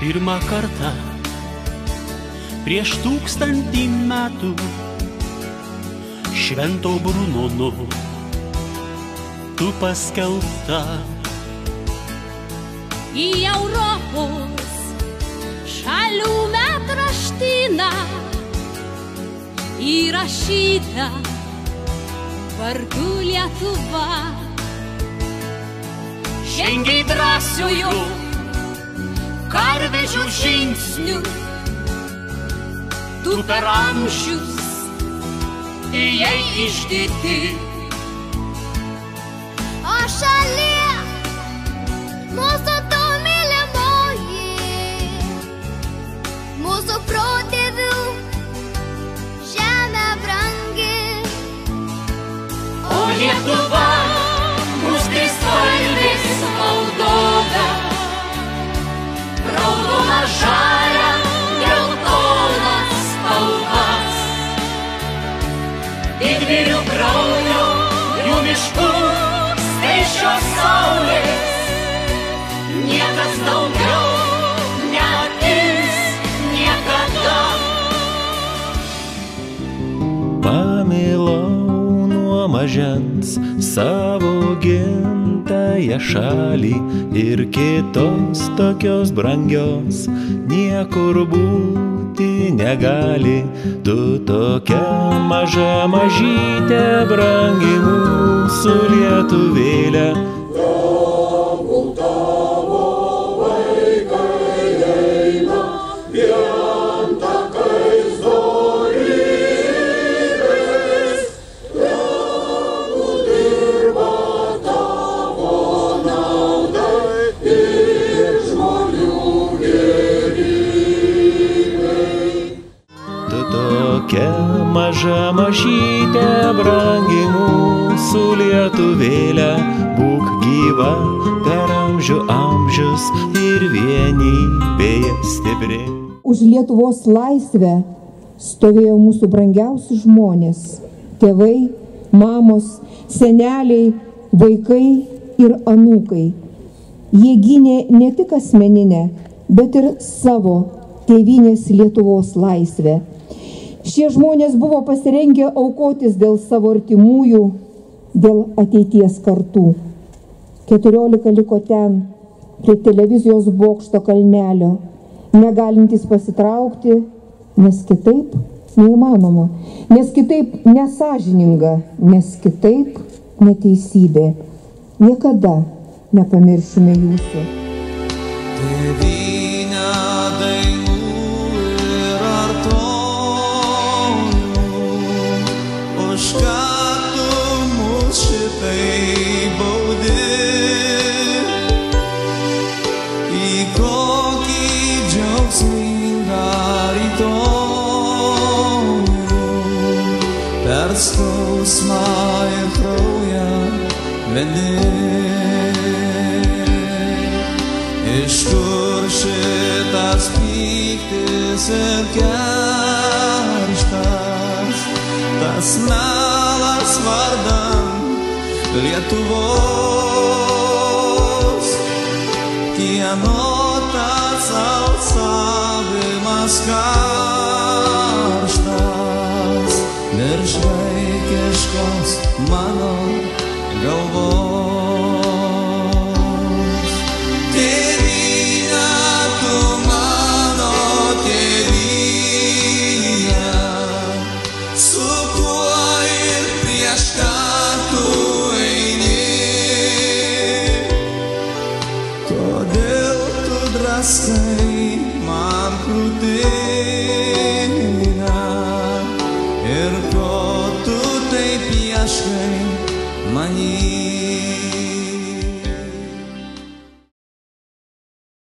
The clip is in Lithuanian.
Pirmą kartą prieš 1000 metų Švento Brunono tu paskelbta. Į Europos šalių metraštyną įrašyta vardu Lietuva. Žengiai drąsiųjų karvežių žingsnių, tu per amžius ėjai išdidį. O šalie mūsų tu mylimoji, mūsų protėvių žemė brangi. O Lietuva mūsų trispalvės valdove, raudona, žalia, geltonas spalvas. Didvyrių kraujo, jų miškų, skaisčios saulės, niekas daugiau neatims niekada. Pamilau nuo mažens savo gimtąją šalį ir kitos tokios brangios niekur būti negali. Tu tokia maža mažytė brangi mūsų lietuvėlė. Tegul tavo vaikai eina vien takais dorybės, tegul dirba tavo naudai ir žmonių gėrybei. Tu tokia maža mažytė brangi mūsų lietuvėlė, būk gyva per amžių amžius ir vienybėje stipri. Už Lietuvos laisvę stovėjo mūsų brangiausi žmonės – tėvai, mamos, seneliai, vaikai ir anūkai. Jie gynė ne tik asmeninę, bet ir savo tėvynės Lietuvos laisvę. Šie žmonės buvo pasirengę aukotis dėl savo artimųjų, dėl ateities kartų. 14 liko ten, prie televizijos bokšto kalnelio, negalintys pasitraukti, nes kitaip neįmanoma, nes kitaip nesąžininga, nes kitaip neteisybė. Niekada nepamiršime jūsų. Tėvynę dainų ir artojų, už ką tu mus šitaip baudi, į kokį džiaugsmingą rytojų, per skausmą ir kraują vedi. Iš kur šitas pyktis ir kerštas, tas melas vardan Lietuvos, kieno tas alsavimas karštas virš vaikiškos mano galvos.